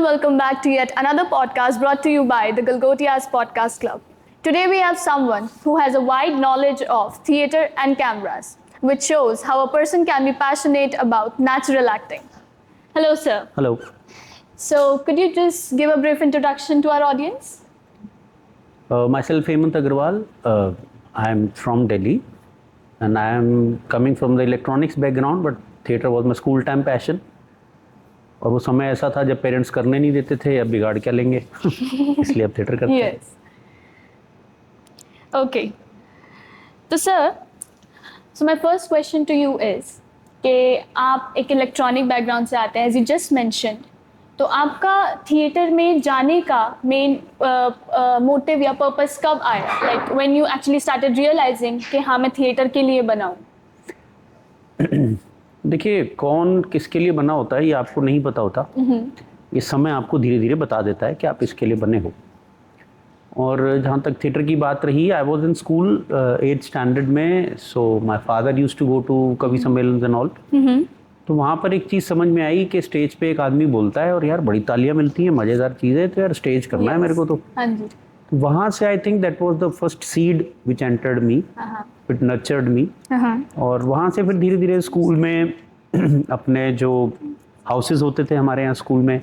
welcome back to yet another podcast brought to you by the Galgotias Podcast Club. Today we have someone who has a wide knowledge of theatre and cameras, which shows how a person can be passionate about natural acting. Hello, sir. Hello. So, could you just give a brief introduction to our audience? Myself, Hemant Agarwal. I am from Delhi, and I am coming from the electronics background, but theatre was my school time passion. और वो समय ऐसा था जब parents करने नहीं देते थे, अब बिगाड़ क्या लेंगे इसलिए अब थिएटर करते हैं. Yes. Okay. तो sir, so my first question to you is कि आप एक इलेक्ट्रॉनिक बैकग्राउंड से आते हैं, as you just mentioned. तो आपका थिएटर में जाने का मेन मोटिव या पर्पस कब आया? Like when you actually started realizing कि हाँ मैं थिएटर के लिए बना हूँ. देखिए, कौन किसके लिए बना होता है ये आपको नहीं पता होता. ये समय आपको धीरे धीरे बता देता है कि आप इसके लिए बने हो. और जहाँ तक थिएटर की बात रही, I was in school 8th standard में. So my father use to go to kavi sammelan and all. तो वहाँ पर एक चीज़ समझ में आई कि स्टेज पे एक आदमी बोलता है और यार बड़ी तालियां मिलती हैं, मज़ेदार चीज़ है, तो यार स्टेज करना है मेरे को. तो वहाँ से I think that was the first seed which entered me, it nurtured me. और वहाँ से फिर धीरे धीरे स्कूल में अपने जो हाउसेस होते थे हमारे यहाँ स्कूल में,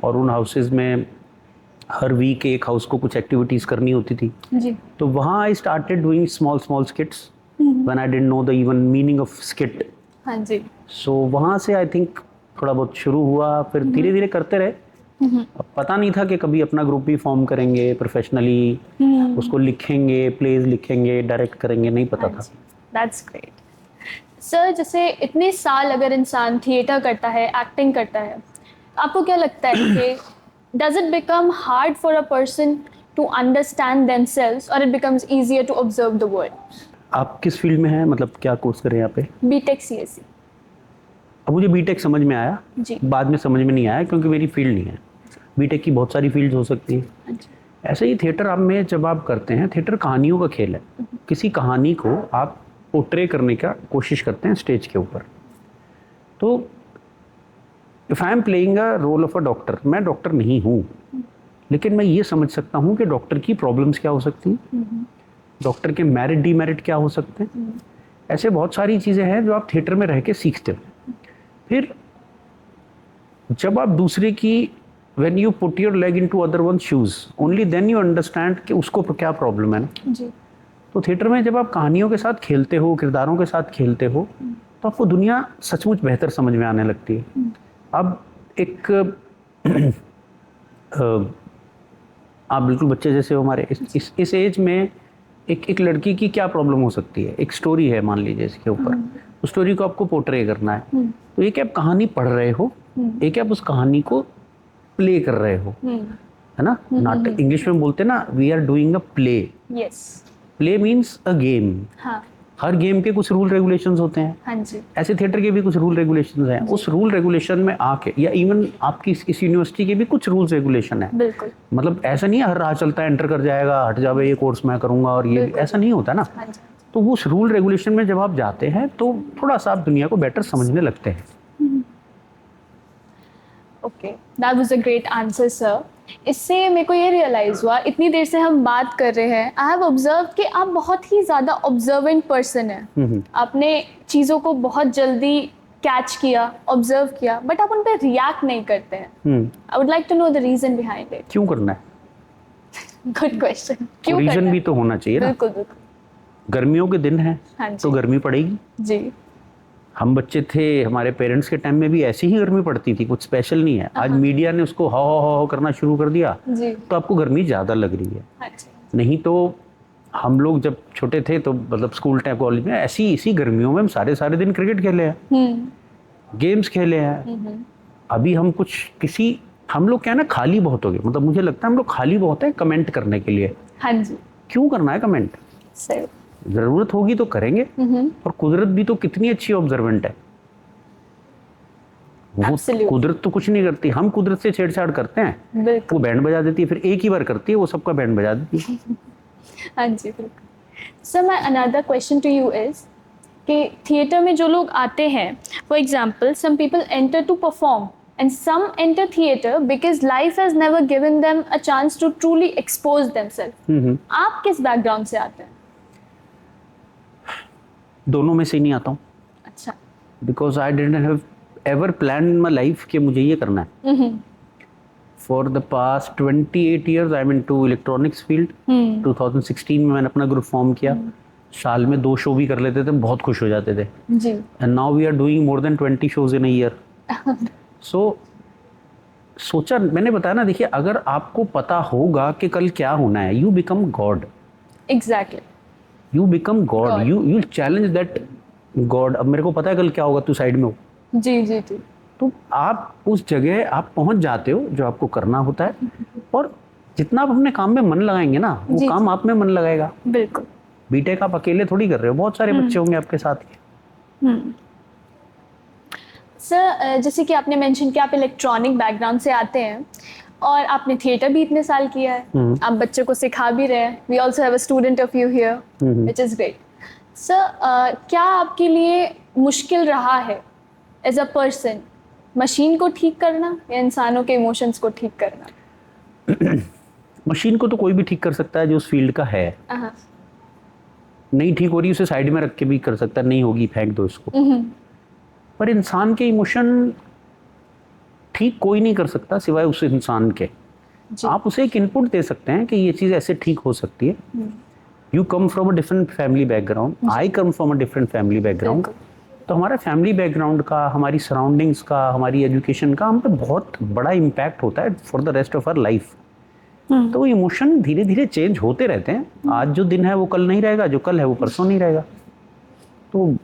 और उन हाउसेस में हर वीक एक हाउस को कुछ एक्टिविटीज़ करनी होती थी. तो वहाँ I started doing small small skits when I didn't know the even meaning of skit. So वहाँ से आई थिंक थोड़ा बहुत शुरू हुआ, फिर धीरे धीरे करते रहे. अब पता नहीं था कि कभी अपना ग्रुप भी फॉर्म करेंगे प्रोफेशनली, उसको लिखेंगे, प्लेज लिखेंगे, डायरेक्ट करेंगे, नहीं पता था. That's great. सर, जैसे इतने साल अगर इंसान थिएटर करता है, एक्टिंग करता है, आपको क्या लगता है कि does it become hard for a person to understand themselves और it becomes easier to observe the world? आप किस फील्ड में हैं, मतलब क्या कोर्स कर रहे हैं यहाँ पे? BTech CSC. अब मुझे बीटेक समझ में आया जी. बाद में समझ में नहीं आया क्योंकि मेरी फील्ड नहीं है. बीटेक की बहुत सारी फील्ड्स हो सकती हैं. ऐसे ही थिएटर आप में जब आप करते हैं, थिएटर कहानियों का खेल है. किसी कहानी को आप पोर्ट्रे करने का कोशिश करते हैं स्टेज के ऊपर. तो if I am playing a role of a doctor, मैं डॉक्टर नहीं हूँ, लेकिन मैं ये समझ सकता हूँ कि डॉक्टर की प्रॉब्लम्स क्या हो सकती हैं, डॉक्टर के मेरिट डीमेरिट क्या हो सकते हैं. ऐसे बहुत सारी चीज़ें हैं जो आप थिएटर में रह के सीखते हो. फिर जब आप दूसरे की when you put your leg into other one's shoes, only then you understand कि उसको क्या प्रॉब्लम है ना. जी. तो थिएटर में जब आप कहानियों के साथ खेलते हो, किरदारों के साथ खेलते हो, तो आपको दुनिया सचमुच बेहतर समझ में आने लगती है. अब एक आप बिल्कुल बच्चे जैसे हो हमारे, इस एज में एक लड़की की क्या प्रॉब्लम हो सकती है. एक स्टोरी है मान लीजिए, इसके ऊपर उस स्टोरी को आपको पोर्ट्रे करना है. तो एक आप कहानी पढ़ रहे हो, एक आप उस कहानी को प्ले कर रहे हो, है ना. नाटक इंग्लिश में बोलते हैं ना, we are doing a play. Yes. Play means a game. हाँ. हर गेम के कुछ रूल रेगुलेशंस होते हैं. हाँ जी. ऐसे थिएटर के भी कुछ रूल रेगुलेशंस हैं. उस रूल रेगुलेशन में आके, या इवन आपकी इस यूनिवर्सिटी के भी कुछ रूल्स रेगुलेशन है. बिल्कुल. मतलब ऐसा नहीं है हर राह चलता है, एंटर कर जाएगा, हट जावे ये कोर्स मैं करूंगा, और ये ऐसा नहीं होता ना. तो उस रूल रेगुलेशन में जब आप जाते हैं तो थोड़ा सा आप दुनिया को बेटर समझने लगते हैं. Okay, that was a great answer sir. इससे मेरे को ये रियलाइज़ हुआ, इतनी देर से हम बात कर रहे हैं, आई हैव ऑब्जर्व कि आप बहुत ही ज़्यादा ऑब्जर्वेंट पर्सन हैं. आपने चीज़ों को बहुत जल्दी कैच किया, ऑब्जर्व किया, बट आप उन पर रिएक्ट नहीं करते हैं. I would like to know the reason behind it. क्यों करना है? Good question. क्यों? रीज़न भी तो होना चाहिए ना. बिल्कुल बिल्कुल. गर्मियों के दिन हैं. हाँ तो गर्मी पड़ेगी. जी. हम बच्चे थे, हमारे पेरेंट्स के टाइम में भी ऐसी ही गर्मी पड़ती थी, कुछ स्पेशल नहीं है. आज मीडिया ने उसको हाउ करना शुरू कर दिया जी. तो आपको गर्मी ज़्यादा लग रही है. अच्छा. नहीं तो हम लोग जब छोटे थे तो मतलब स्कूल टाइम कॉलेज में इसी गर्मियों में हम सारे दिन क्रिकेट खेले हैं, गेम्स खेले हैं. अभी हम लोग क्या है ना, खाली बहुत हो गए. मतलब मुझे लगता है हम लोग खाली बहुत है कमेंट करने के लिए. हाँ जी. क्यों करना है कमेंट? सही. जरूरत होगी तो करेंगे. और कुदरत भी तो कितनी अच्छी ऑब्जर्वेंट है. वो कुदरत तो कुछ नहीं करती, हम कुदरत से छेड़छाड़ करते हैं. वो बैंड बजा देती है, फिर एक ही बार करती है, वो सबका बैंड बजा देती है. हाँ जी बिल्कुल. Sir, my another question to you is कि थिएटर में जो लोग आते हैं, for example some people enter to perform, and some enter theater because life has never given them a chance to truly expose themselves. आप किस background से आते हैं? दोनों में से नहीं आता हूँ, अच्छा. Because I didn't have ever plan in my life कि मुझे ये करना है. For the past 28 years I am into electronics field. 2016 में मैंने अपना ग्रुप फॉर्म किया. साल में 2 शो भी कर लेते थे, बहुत खुश हो जाते थे. जी. And now we are doing more than 20 shows in a year. So सोचा, मैंने बताया ना, देखिए अगर आपको पता होगा कि कल क्या होना है, you become God. Exactly. You become God. You challenge that God. अब मेरे को पता है कल क्या होगा, तू साइड में हो. जी जी जी. तो आप उस जगह आप पहुंच जाते हो जो आपको करना होता है. और जितना आप अपने काम में मन लगाएंगे ना, वो काम आप में मन लगाएगा. बिल्कुल. बीटेक आप अकेले थोड़ी कर रहे हो, बहुत सारे बच्चे होंगे आपके साथ के. सर, जैसे कि आपने मेंशन कि आप इलेक्ट्रॉनिक बैकग्राउंड से आते हैं और आपने थिएटर भी इतने साल किया है, आप बच्चों को सिखा भी रहे हैं. We also have a student of you here, which is great. Sir, क्या आपके लिए मुश्किल रहा है एज अ पर्सन मशीन को ठीक करना या इंसानों के इमोशंस को ठीक करना? मशीन को तो कोई भी ठीक कर सकता है जो उस फील्ड का है. नहीं ठीक हो रही, उसे साइड में रख के भी कर सकता है. नहीं होगी, फेंक दो इसको. पर इंसान के इमोशन ठीक कोई नहीं कर सकता सिवाय उस इंसान के. आप उसे एक इनपुट दे सकते हैं कि ये चीज़ ऐसे ठीक हो सकती है. You come from a different family background, I come from a different family background. तो हमारा फैमिली बैकग्राउंड का, हमारी सराउंडिंग्स का, हमारी एजुकेशन का हम पे बहुत बड़ा इम्पैक्ट होता है for the rest of our life. तो इमोशन धीरे धीरे चेंज होते रहते हैं. आज जो दिन है वो कल नहीं रहेगा, जो कल है वो परसों नहीं रहेगा. तो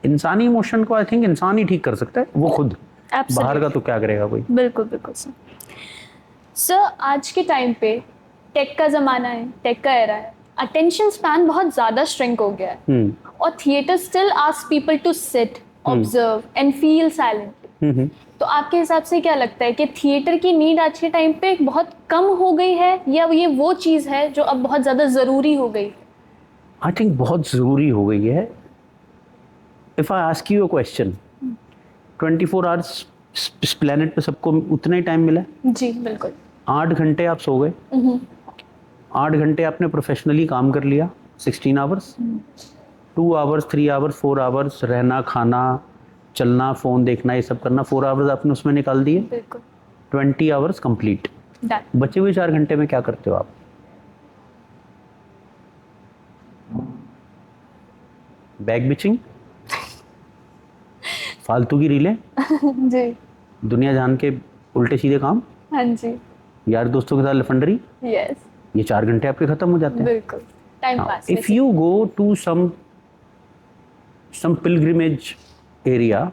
इंसानी इमोशन को आई थिंक इंसान ही ठीक कर सकता है, वो खुद. बाहर का तो क्या करेगा कोई. बिल्कुल बिल्कुल सर. सर, आज के टाइम पे टेक का ज़माना है, टेक का एरा है. अटेंशन स्पैन बहुत ज़्यादा श्रिंक हो गया है और theatre still ask people to sit, observe and feel silently. तो आपके हिसाब से क्या लगता है कि थिएटर की नीड आज के टाइम पे बहुत कम हो गई है या ये वो चीज़ है जो अब बहुत ज़्यादा ज़रूरी हो गई? आई थिंक बहुत ज़रूरी हो गई है. If I ask you a question, 24 hours इस प्लेनेट पे सबको उतना ही टाइम मिला है? जी बिल्कुल. 8 घंटे आप सो गए, 8 घंटे आपने प्रोफेशनली काम कर लिया, 16 आवर्स. 2 आवर्स, 3 आवर्स, 4 आवर्स रहना, खाना, चलना, फ़ोन देखना, ये सब करना, 4 आवर्स आपने उसमें निकाल दिए. बिल्कुल. 20 आवर्स कंप्लीट. बचे हुए 4 घंटे में क्या करते हो आप? बैग बिचिंग, फालतू की रीलें, जी. दुनिया जान के उल्टे सीधे काम, हाँ जी, यार दोस्तों के साथ लफंडरी. यस, ये 4 घंटे आपके खत्म हो जाते हैं. बिल्कुल. Time pass. If you go to some pilgrimage area,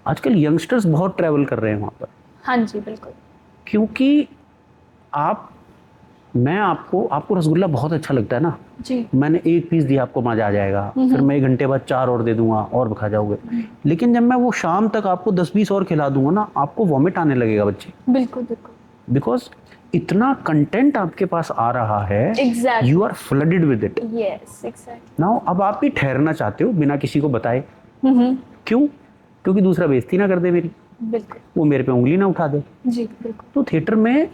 आजकल यंगस्टर्स बहुत ट्रैवल कर रहे हैं वहाँ पर. हाँ जी बिल्कुल. क्योंकि आपको रसगुल्ला बहुत अच्छा लगता है ना जी. मैंने 1 पीस दिया, आपको मजा आ जाएगा. फिर मैं 1 घंटे बाद 4 और दे दूंगा और खा जाओगे. लेकिन जब मैं वो शाम तक आपको 10-20 और खिला दूंगा ना, आपको वॉमिट आने लगेगा बच्चे. बिल्कुल बिल्कुल. बिकॉज इतना कंटेंट आपके पास आ रहा है, Exactly. You are flooded with it. Yes, exactly. Now अब आप भी ठहरना चाहते हो बिना किसी को बताए. क्यों? क्योंकि दूसरा बेइज्जती ना कर दे मेरी, बिल्कुल. वो मेरे पे उंगली ना उठा दे. जी बिल्कुल. तो थिएटर में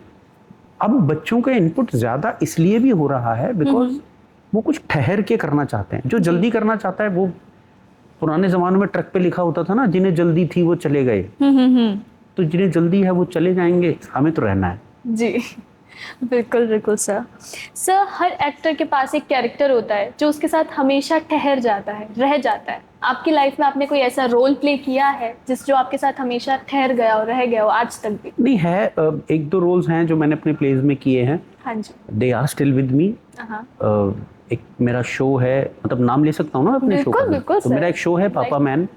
अब बच्चों का इनपुट ज़्यादा इसलिए भी हो रहा है बिकॉज वो कुछ ठहर के करना चाहते हैं. जो जल्दी करना चाहता है, वो पुराने ज़माने में ट्रक पे लिखा होता था ना, जिन्हें जल्दी थी वो चले गए. तो जिन्हें जल्दी है वो चले जाएंगे, हमें तो रहना है. जी बिल्कुल बिल्कुल सर. सर, हर एक्टर के पास एक कैरेक्टर होता है जो उसके साथ हमेशा ठहर जाता है, रह जाता है. आपकी लाइफ में आपने कोई ऐसा रोल प्ले किया है जो आपके साथ हमेशा ठहर गया और रह गया हो आज तक भी? नहीं है, 1-2 रोल्स हैं जो मैंने अपने प्लेज में किए हैं. हाँ जी. They are still with me. एक मेरा शो है, मतलब नाम ले सकता हूँ ना अपने शो का? बिल्कुल तो मेरा एक शो है पापा मैन.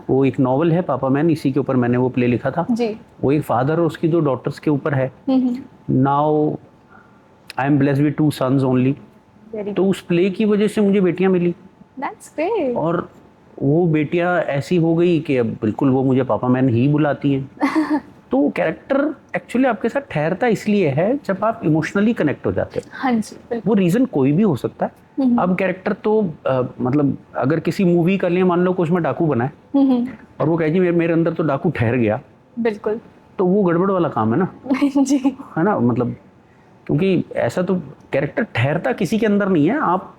वो एक नॉवल है पापा मैन, इसी के ऊपर मैंने वो प्ले लिखा था. जी. वो एक फादर और उसकी 2 डॉटर्स के ऊपर है. Now I am blessed with 2 sons only. तो उस प्ले की वजह से मुझे बेटियां मिली. That's great. और वो बेटियां ऐसी हो गई कि अब बिल्कुल वो मुझे पापा मैन ही बुलाती हैं. तो कैरेक्टर एक्चुअली आपके साथ ठहरता इसलिए है जब आप इमोशनली कनेक्ट हो जाते हो. हाँ जी बिल्कुल. वो रीज़न कोई भी हो सकता है. अब कैरेक्टर तो मतलब अगर किसी मूवी का लिए मान लो कुछ में डाकू बनाए और वो कहे जी मेरे अंदर तो डाकू ठहर गया, बिल्कुल, तो वो गड़बड़ वाला काम है ना, जी है ना, मतलब क्योंकि ऐसा तो कैरेक्टर ठहरता किसी के अंदर नहीं है, आप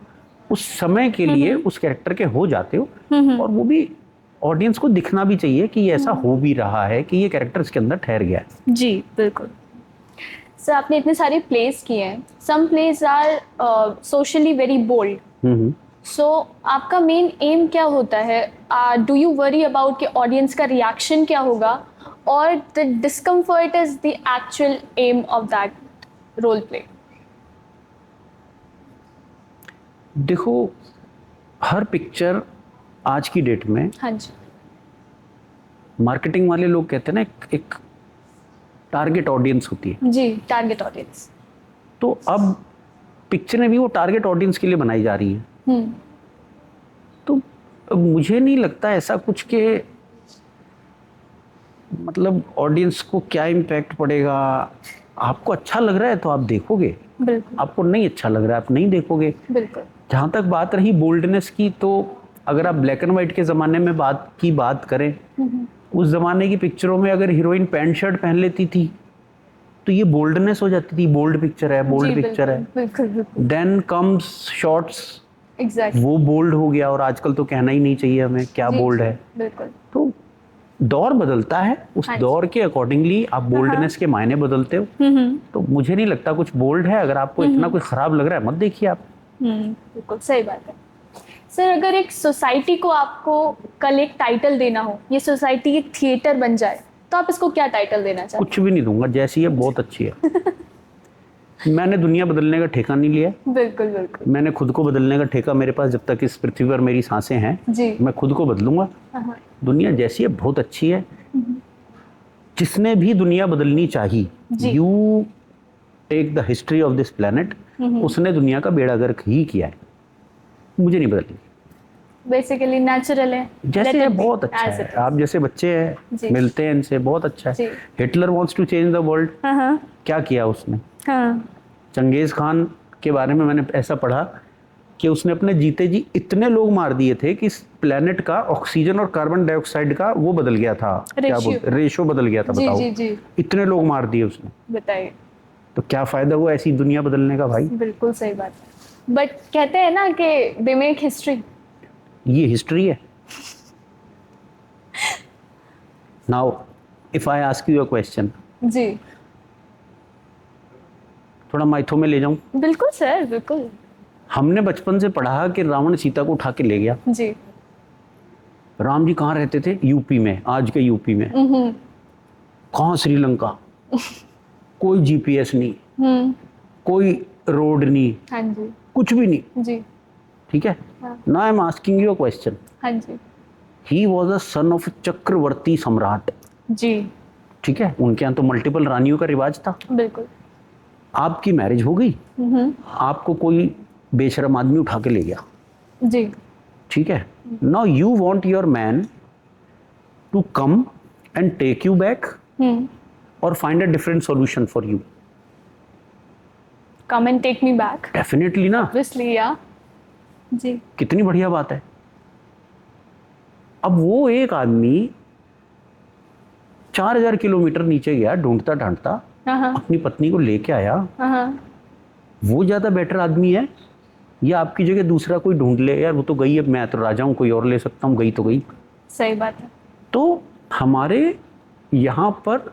उस समय के लिए उस कैरेक्टर के हो जाते हो, और वो भी ऑडियंस को दिखना भी चाहिए कि ये ऐसा हो भी रहा है कि ये कैरेक्टर इसके अंदर ठहर गया है। जी बिल्कुल। सर आपने इतने सारे प्लेस किए हैं, some place are socially very bold, so आपका मेन एम क्या होता है? डू यू वरी अबाउट कि ऑडियंस का रिएक्शन क्या होगा, और the discomfort is the actual aim of that role play? देखो, हर पिक्चर आज की डेट में, हाँ जी, मार्केटिंग वाले लोग कहते हैं ना, एक टारगेट ऑडियंस होती है। जी टारगेट ऑडियंस। तो अब पिक्चरें भी वो टारगेट ऑडियंस के लिए बनाई जा रही हैं। तो मुझे नहीं लगता ऐसा कुछ के मतलब ऑडियंस को क्या इम्पैक्ट पड़ेगा। आपको अच्छा लग रहा है तो आप देखोगे, बिल्कुल आपको नहीं अच्छा लग रहा है आप नहीं देखोगे। बिल्कुल। जहाँ तक बात रही बोल्डनेस की, तो अगर आप ब्लैक एंड वाइट के ज़माने में बात करें, उस ज़माने की पिक्चरों में अगर हीरोइन पैंट शर्ट पहन लेती थी तो ये बोल्डनेस हो जाती थी, बोल्ड पिक्चर है, बोल्ड पिक्चर है। बिल्कुल बिल्कुल देन कम्स शॉर्ट्स, एग्जैक्टली वो बोल्ड हो गया, और आजकल तो कहना ही नहीं चाहिए हमें क्या बोल्ड है। बिल्कुल। तो दौर बदलता है, उस हाँ जी। दौर के अकॉर्डिंगली आप बोल्डनेस के मायने बदलते हो। तो मुझे नहीं लगता कुछ बोल्ड है। अगर आपको इतना कोई खराब लग रहा है मत देखिए आप। बिल्कुल सही बात है। सर अगर एक सोसाइटी को आपको कल एक टाइटल देना हो, ये सोसाइटी एक थिएटर बन जाए, तो आप इसको क्या टाइटल देना चाहते कुछ भी नहीं दूंगा, जैसी है बहुत अच्छी है। मैंने दुनिया बदलने का ठेका नहीं लिया। हैं? बिल्कुल बिल्कुल। मैंने खुद को बदलने का ठेका मेरे पास जब तक इस पृथ्वी पर मेरी सांसें हैं, जी मैं खुद को बदलूंगा। हाँ, दुनिया जैसी है बहुत अच्छी है। जिसने भी दुनिया बदलनी चाहिए, जी। You take the history of this planet, उसने दुनिया का बेड़ा गर्क ही किया है। मुझे नहीं बदलनी। बेसिकली नेचुरल है, जैसे Let है it be बहुत अच्छा as है। it is. आप जैसे बच्चे जी। हैं, मिलते हैं इनसे, बहुत अच्छा जी। है। Hitler wants to change the world, हाँ क्या किया उसने? हाँ चंगेज खान के बारे में मैंने ऐसा पढ़ा कि उसने अपने जीते जी इतने लोग मार दिए थे कि इस प्लेनेट का ऑक्सीजन और कार्बन डाइऑक्साइड का वो बदल गया था, क्या Ratio. बोलते, रेशो बदल गया था। जी बताओ, जी जी इतने लोग मार दिए उसने, बताइए। तो क्या फायदा हुआ ऐसी दुनिया बदलने का भाई? बिल्कुल सही बात है। बट कहते हैं ना कि दे मेक हिस्ट्री। ये हिस्ट्री है। Now if I ask you a question, जी थोड़ा माइथो में ले जाऊं। बिल्कुल सर बिल्कुल। हमने बचपन से पढ़ा कि रावण सीता को उठा के ले गया। जी राम जी कहाँ रहते थे? यूपी में, आज के यूपी में। कहाँ? श्रीलंका। कोई जीपीएस नहीं, कोई रोड नहीं, हाँ जी कुछ भी नहीं। जी ठीक है। हाँ। Now I am asking you a question. हाँ जी he was a son of चक्रवर्ती सम्राट। जी ठीक है, उनके यहाँ तो मल्टीपल रानियों का रिवाज था। बिल्कुल। आपकी मैरिज हो गई, आपको कोई बेशरम आदमी उठा के ले गया। जी ठीक है। Now you want your man to come and take you back और find a different solution for you. Come and take me back, definitely ना। Obviously yeah. जी कितनी बढ़िया बात है। अब वो एक आदमी 4000 किलोमीटर नीचे गया ढूंढता ढांढता, हाँ अपनी पत्नी को लेके आया। हाँ वो ज्यादा बेटर आदमी है या आपकी जगह दूसरा कोई ढूंढ ले? यार वो तो गई, अब मैं तो राजा हूं, कोई और ले सकता हूं, गई तो गई। सही बात है। तो हमारे यहाँ पर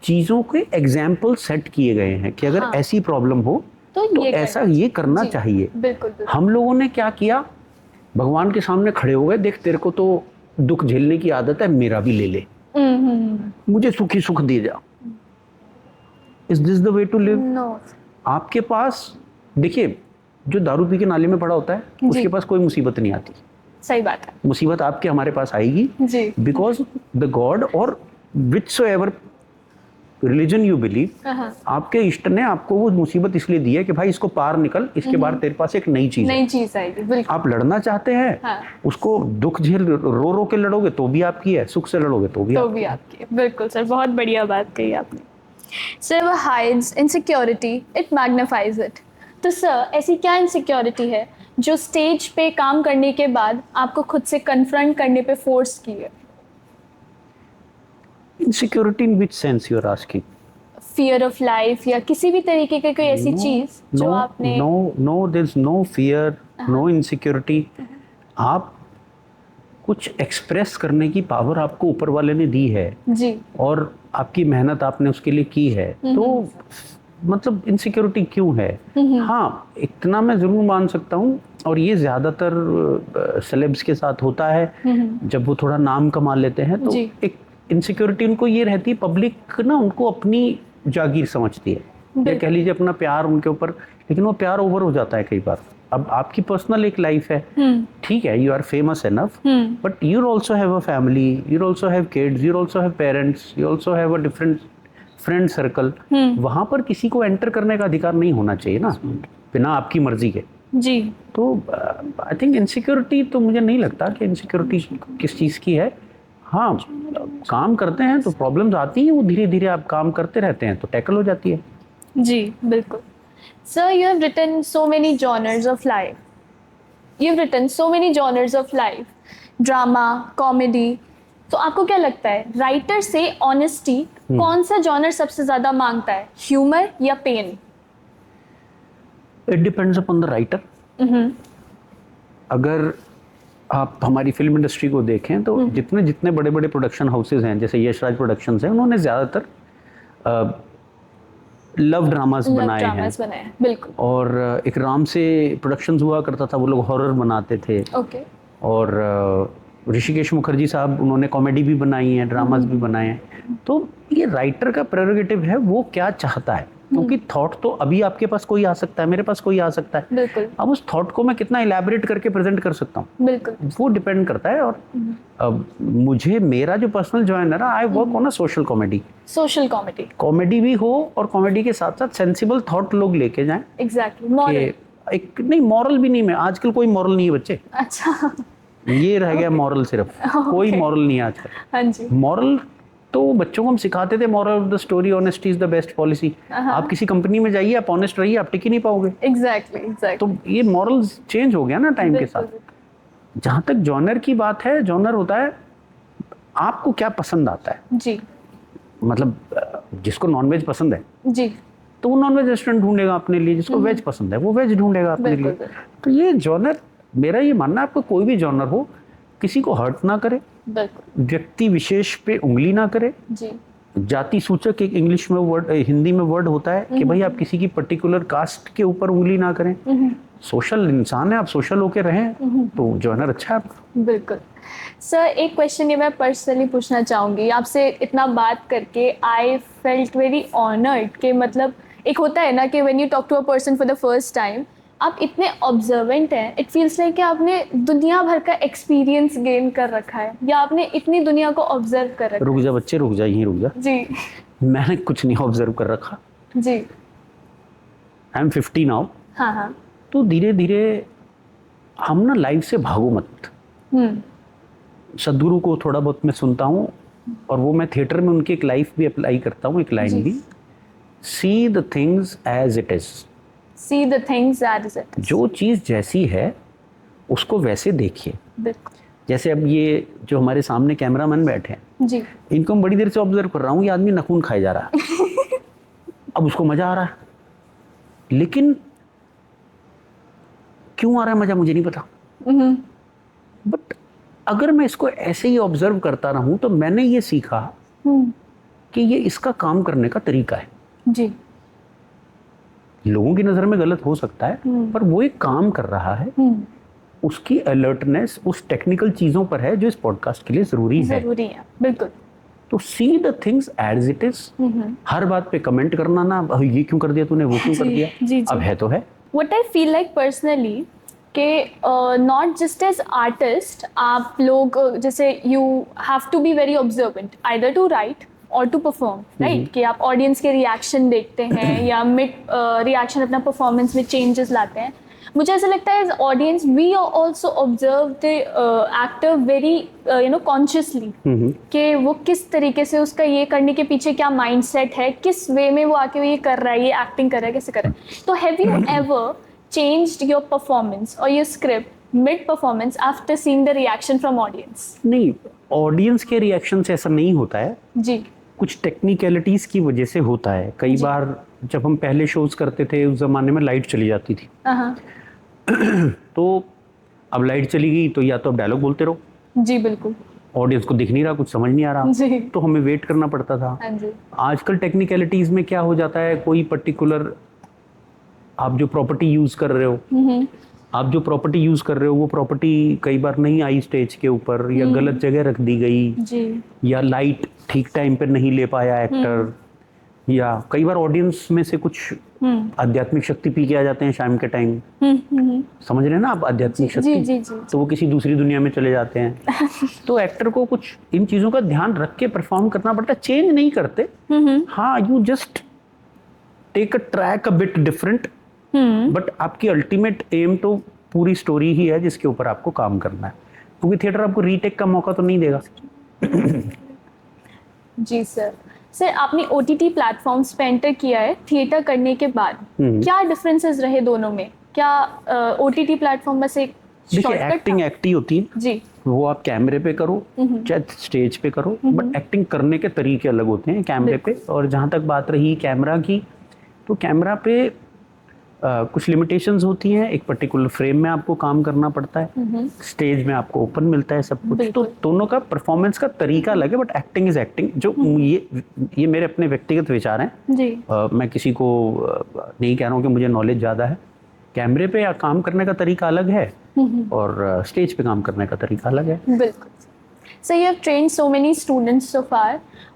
चीज़ों के एग्जाम्पल सेट किए गए हैं कि अगर ऐसी प्रॉब्लम हो तो ऐसा ये करना चाहिए। बिल्कुल बिल्कुल। हम लोगों ने क्या किया? भगवान के सामने खड़े हो गए, देख तेरे को तो दुख झेलने की आदत है, मेरा भी ले ले, मुझे सुखी सुख दे जा। Is this the way to live? No. आपके पास देखिए, जो दारू पी के नाले में पड़ा होता है उसके पास कोई मुसीबत नहीं आती। सही बात है। मुसीबत आपके हमारे पास आएगी जी बिकॉज द गॉड और whichsoever religion you believe, आपके इष्ट ने आपको वो मुसीबत इसलिए दी है कि भाई इसको पार निकल, इसके बाद तेरे पास एक नई चीज है। नई चीज आएगी। बिल्कुल। आप लड़ना चाहते हैं, हाँ। उसको दुख झेल रो रो के लड़ोगे तो भी आपकी है, सुख से लड़ोगे तो भी तो भी आपकी। बिल्कुल सर, बहुत बढ़िया बात कही आपने। सर वो hides insecurity, it magnifies it. तो सर ऐसी क्या इनसिक्योरिटी है जो स्टेज पे काम करने के बाद आपको खुद से कन्फ्रंट करने पे फोर्स की है? Insecurity in which sense you are asking? Fear of life या किसी भी तरीके की कोई ऐसी चीज जो आपने? No there is no fear, no insecurity. आप कुछ एक्सप्रेस करने की पावर आपको ऊपर वाले ने दी है जी, और आपकी मेहनत आपने उसके लिए की है, तो मतलब इनसिक्योरिटी क्यों है? हाँ, इतना मैं ज़रूर मान सकता हूँ, और ये ज़्यादातर सेलेब्स के साथ होता है जब वो थोड़ा नाम कमा लेते हैं, तो एक इनसिक्योरिटी उनको ये रहती है, पब्लिक ना उनको अपनी जागीर समझती है, या कह लीजिए अपना प्यार उनके ऊपर, लेकिन वो प्यार ओवर हो जाता है कई बार। अब आपकी पर्सनल एक लाइफ है, ठीक है, you are famous enough, but you also have a family, you also have kids, you also have parents, you also have a different friend circle. वहां पर किसी को एंटर करने का अधिकार नहीं होना चाहिए ना, बिना आपकी मर्जी के। जी, तो आई थिंक इनसिक्योरिटी तो मुझे नहीं लगता कि इनसिक्योरिटी किस चीज़ की है। हाँ, काम करते हैं तो प्रॉब्लम्स आती हैं, वो धीरे धीरे आप काम करते रहते हैं तो टैकल हो जाती है। जी, बिल्कुल। Sir, you have written so many genres of life. You've written so many genres of life, drama, comedy. तो आपको क्या लगता है, राइटर से ऑनेस्टी कौन सा जॉनर सबसे ज्यादा मांगता है, ह्यूमर या pain? It depends upon the writer. अगर आप हमारी फिल्म इंडस्ट्री को देखें तो जितने जितने बड़े बड़े प्रोडक्शन हाउसेज हैं, जैसे यशराज प्रोडक्शंस हैं, उन्होंने ज़्यादातर लव ड्रामास बनाए हैं, बिल्कुल। और एक राम से प्रोडक्शंस हुआ करता था, वो लोग हॉरर बनाते थे। ओके। और ऋषिकेश मुखर्जी साहब, उन्होंने कॉमेडी भी बनाई है, ड्रामास भी बनाए हैं। तो ये राइटर का प्रेरोगेटिव है, वो क्या चाहता है, क्योंकि थॉट तो अभी आपके पास कोई आ सकता है, मेरे पास कोई आ सकता है, बिल्कुल। अब उस थॉट को मैं कितना इलैबोरेट करके प्रेजेंट कर सकता हूँ, बिल्कुल, वो डिपेंड करता है। और अब मुझे, मेरा जो पर्सनल जॉनर है, I work on a social comedy. Social comedy, comedy भी हो और कॉमेडी के साथ साथ सेंसिबल थॉट लोग लेके जाएं। Exactly, moral. एक नहीं, मॉरल भी नहीं, मैं आजकल कोई मॉरल नहीं है बच्चे। अच्छा, ये रह गया मॉरल, सिर्फ कोई मॉरल नहीं है आजकल। हाँ जी। मॉरल तो बच्चों को हम सिखाते थे, moral of the story, honesty is the best policy. आप किसी कंपनी में जाइए, आप ऑनेस्ट रहिए, आप टिक ही नहीं पाओगे। एग्जैक्टली। तो ये मॉरल चेंज हो गया ना टाइम के साथ। जहां तक जॉनर की बात है, जॉनर होता है आपको क्या पसंद आता है। जी, मतलब जिसको नॉनवेज पसंद है जी, तो वो नॉनवेज रेस्टोरेंट ढूंढेगा अपने लिए, जिसको वेज पसंद है वो वेज ढूंढेगा अपने लिए। तो ये जॉनर, मेरा ये मानना है, आपको कोई भी जॉनर हो, किसी को हर्ट ना करे, व्यक्ति विशेष पे उंगली ना करे। जी, जाति सूचक एक इंग्लिश में वर्ड, हिंदी में वर्ड होता है कि भाई आप किसी की पर्टिकुलर कास्ट के ऊपर उंगली ना करें। सोशल इंसान है, आप सोशल होके रहें, तो जॉनर अच्छा है आपका। बिल्कुल। सर, एक क्वेश्चन ये मैं पर्सनली पूछना चाहूँगी आपसे, इतना बात करके आई फेल्ट वेरी ऑनर्ड कि मतलब एक होता है ना कि when you talk to a person for the first time, आप इतने ऑब्जर्वेंट हैं, इट फील्स लाइक कि आपने दुनिया भर का एक्सपीरियंस गेन कर रखा है, या आपने इतनी दुनिया को ऑब्जर्व कर रखा है। रुक जा बच्चे, रुक जा, यहीं रुक जा जी। मैंने कुछ नहीं ऑब्जर्व कर रखा जी। I am 50 now. हाँ हाँ। तो धीरे धीरे हम ना लाइफ से भागो मत। सदगुरु को थोड़ा बहुत मैं सुनता हूँ, और वो मैं थिएटर में उनकी एक लाइफ भी अप्लाई करता हूँ, एक लाइन भी, see the things as it is. See the things as it is. जो चीज़ जैसी है उसको वैसे देखिए। जैसे अब ये जो हमारे सामने कैमरामैन बैठे हैं जी, इनको मैं बड़ी देर से ऑब्जर्व कर रहा हूँ, ये आदमी नखून खाए जा रहा है अब उसको मजा आ रहा है, लेकिन क्यों आ रहा है मजा मुझे नहीं पता। बट अगर मैं इसको ऐसे ही ऑब्जर्व करता रहूं तो मैंने ये सीखा कि ये इसका काम करने का तरीका है। जी। लोगों की नजर में गलत हो सकता है, पर वो एक काम कर रहा है, उसकी अलर्टनेस उस टेक्निकल चीजों पर है जो इस पॉडकास्ट के लिए जरूरी है। बिल्कुल। तो see the things as it is. हर बात पे कमेंट करना ना, ये क्यों कर दिया तूने, वो क्यों कर दिया, अब है तो है। What I feel like personally कि नॉट जस्ट एज आर्टिस्ट, आप लोग जैसे you have to be very observant either to write or to perform, right, कि आप ऑडियंस के रिएक्शन देखते हैं या मिड रिएक्शन अपना परफॉर्मेंस में चेंजेस लाते हैं। मुझे ऐसा लगता है as audience we also observe the actor very consciously कि वो किस तरीके से, उसका ये करने के पीछे क्या माइंडसेट है, किस वे में वो आके वो ये कर रहा है, ये एक्टिंग कर रहा है, कैसे कर रहा है। तो have you ever changed your performance or your script mid performance after seeing the reaction from audience? नहीं, ऑडियंस के रिएक्शन से ऐसा नहीं होता है, जी कुछ टेक्निकलिटीज़ की वजह से होता है। कई बार जब हम पहले शोज़ करते थे उस ज़माने में लाइट चली जाती थी, हाँ तो अब लाइट चली गई तो या तो अब डायलॉग बोलते रहो, जी बिल्कुल ऑडियंस को दिख नहीं रहा, कुछ समझ नहीं आ रहा, जी तो हमें वेट करना पड़ता था। हाँ जी आजकल टेक्निकलिटीज़ में क्या हो जाता है, कोई पर्टिकुलर आप जो प्रॉपर्टी यूज़ कर रहे हो, आप जो प्रॉपर्टी यूज़ कर रहे हो वो प्रॉपर्टी कई बार नहीं आई स्टेज के ऊपर, या गलत जगह रख दी गई, जी या लाइट ठीक टाइम पर नहीं ले पाया एक्टर, या कई बार ऑडियंस में से कुछ आध्यात्मिक शक्ति पी के आ जाते हैं शाम के टाइम, समझ रहे हैं ना आप, आध्यात्मिक जी शक्ति, जी जी तो वो किसी दूसरी दुनिया में चले जाते हैं। तो एक्टर को कुछ इन चीज़ों का ध्यान रख के परफॉर्म करना पड़ता है, चेंज नहीं करते। हाँ, you just take a track a bit different, but आपकी अल्टीमेट एम तो पूरी स्टोरी ही है जिसके ऊपर आपको काम करना है, क्योंकि थिएटर आपको रीटेक का मौका तो नहीं देगा। जी सर। सर आपने OTT प्लेटफॉर्म्स पे एंटर किया है थिएटर करने के बाद, क्या डिफरेंसेस रहे दोनों में? क्या OTT प्लेटफॉर्म बस एक देखिए, शॉर्टकट एक्टिंग एक्टी होती है, जी वो आप कैमरे पे करो चाहे स्टेज पे करो, बट एक्टिंग करने के तरीके अलग होते हैं कैमरे पे। और जहाँ तक बात रही कैमरा की, तो कैमरा पे कुछ लिमिटेशंस होती हैं, एक पर्टिकुलर फ्रेम में आपको काम करना पड़ता है, स्टेज में आपको ओपन मिलता है सब कुछ, तो बिल्कुल। दोनों का परफॉर्मेंस का तरीका अलग है, बट एक्टिंग इज एक्टिंग। जो ये मेरे अपने व्यक्तिगत विचार हैं, जी मैं किसी को नहीं कह रहा हूँ कि मुझे नॉलेज ज़्यादा है। कैमरे पे काम करने का तरीका अलग है और स्टेज पे काम करने का तरीका अलग है। बिल्कुल। So you have trained so many students so far.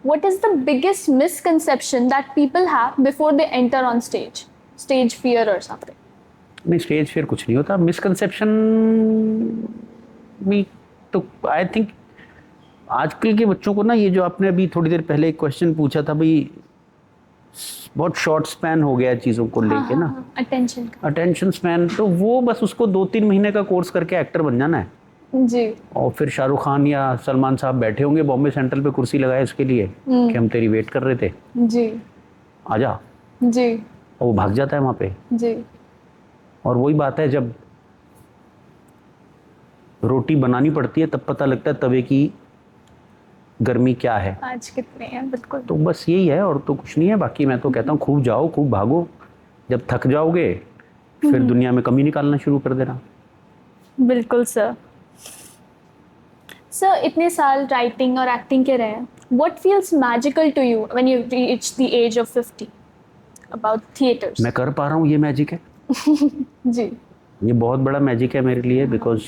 What is the biggest misconception that people have before they enter on stage? Stage fear or something? नहीं, स्टेज फिर कुछ नहीं होता। मिसकंसेप्शन भी तो आई थिंक आजकल के बच्चों को ना, ये जो आपने अभी थोड़ी देर पहले एक क्वेश्चन पूछा था भाई, बहुत शॉर्ट स्पैन हो गया चीज़ों को लेके ना, अटेंशन का। अटेंशन स्पैन, तो वो बस उसको 2-3 महीने का कोर्स करके एक्टर बन जाना है, जी और फिर शाहरुख खान या सलमान साहब बैठे होंगे बॉम्बे सेंट्रल पे कुर्सी लगाए उसके लिए कि हम तेरी वेट कर रहे थे, जी आजा, जी और वो भाग जाता है वहाँ पे। जी और वही बात है, जब रोटी बनानी पड़ती है तब पता लगता है तवे की गर्मी क्या है। आज कितने हैं, बिल्कुल। तो बस यही है, और तो कुछ नहीं है। बाकी मैं तो कहता हूँ खूब जाओ, खूब भागो, जब थक जाओगे फिर दुनिया में कमी निकालना शुरू कर देना। बिल्कुल सर। सर इतने साल राइटिंग और एक्टिंग के रहे, what feels magical to you when you reach the age of 50 about theatres? मैं कर पा रहा हूँ, ये मैजिक है। जी ये बहुत बड़ा मैजिक है मेरे लिए, बिकॉज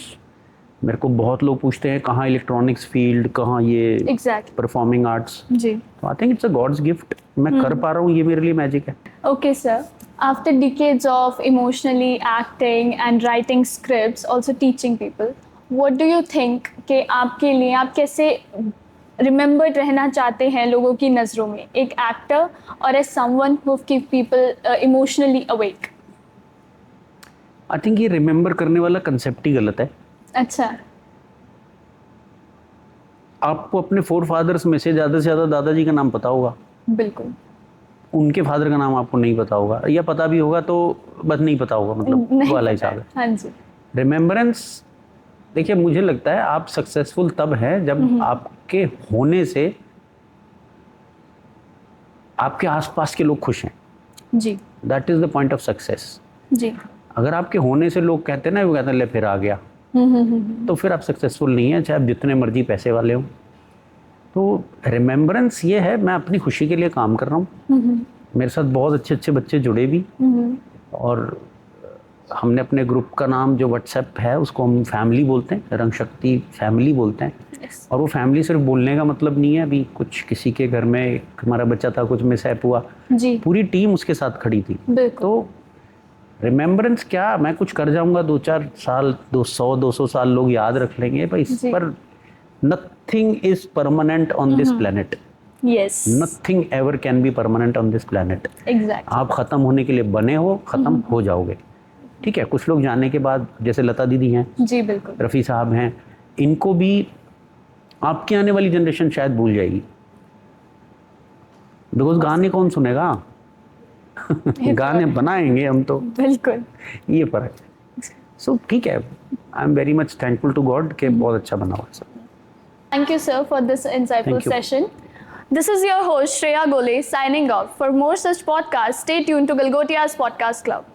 मेरे को बहुत लोग पूछते हैं कहाँ इलेक्ट्रॉनिक्स फील्ड, कहाँ ये एग्जैक्टली परफॉर्मिंग आर्ट्स। जी I think it's a God's gift. मैं कर पा रहा हूँ, ये मेरे लिए मैजिक है। Okay, sir. After decades of emotionally acting and writing scripts, also teaching people, what do you think कि आपके लिए आप कैसे remembered रहना चाहते हैं लोगों की नज़रों में, एक actor और as someone who keep people emotionally awake? I think ये रिमेंबर करने वाला कंसेप्ट ही गलत है। अच्छा। आपको अपने फोर फादर्स में से ज़्यादा दादाजी का नाम पता होगा, बिल्कुल। उनके फादर का नाम आपको नहीं पता होगा, या पता भी होगा तो बस नहीं पता होगा, मतलब नहीं वाला पता हिसाब है। है। हाँ जी। रिमेम्बरेंस, देखिए मुझे लगता है आप सक्सेसफुल तब हैं जब आपके होने से आपके आसपास के लोग खुश हैं। जी that is the point of success. जी अगर आपके होने से लोग कहते हैं ना, वो कहते हैं ले फिर आ गया, तो फिर आप सक्सेसफुल नहीं है, चाहे आप जितने मर्जी पैसे वाले हो। तो रिमेम्बरेंस ये है, मैं अपनी खुशी के लिए काम कर रहा हूँ। मेरे साथ बहुत अच्छे अच्छे बच्चे जुड़े भी, और हमने अपने ग्रुप का नाम जो व्हाट्सएप है उसको हम फैमिली बोलते हैं, रंग शक्ति फैमिली बोलते हैं। yes. और वो फैमिली सिर्फ बोलने का मतलब नहीं है, अभी कुछ किसी के घर में एक हमारा बच्चा था, कुछ मिसहैप हुआ, जी पूरी टीम उसके साथ खड़ी थी। बिल्कुल। तो रिमेम्बरेंस क्या, मैं कुछ कर जाऊंगा 2-4 साल, 200 साल लोग याद रख लेंगे भाई, जी। पर nothing is permanent on this planet. Yes nothing ever can be permanent on this planet. Exactly. आप खत्म होने के लिए बने हो, खत्म हो जाओगे, ठीक है। कुछ लोग जाने के बाद, जैसे लता दीदी हैं, जी बिल्कुल। रफ़ी साहब हैं, इनको भी आपकी आने वाली जनरेशन शायद भूल जाएगी, बिकॉज गाने कौन सुनेगा। गाने बनाएंगे हम तो, बिल्कुल। ये पर है। सो ठीक है, I am very much thankful to God कि बहुत अच्छा बना हुआ सब। Thank you, sir, for this insightful Thank you. session. This is your host, Shreya Gole, signing off. For more such podcasts, stay tuned to Galgotia's Podcast Club.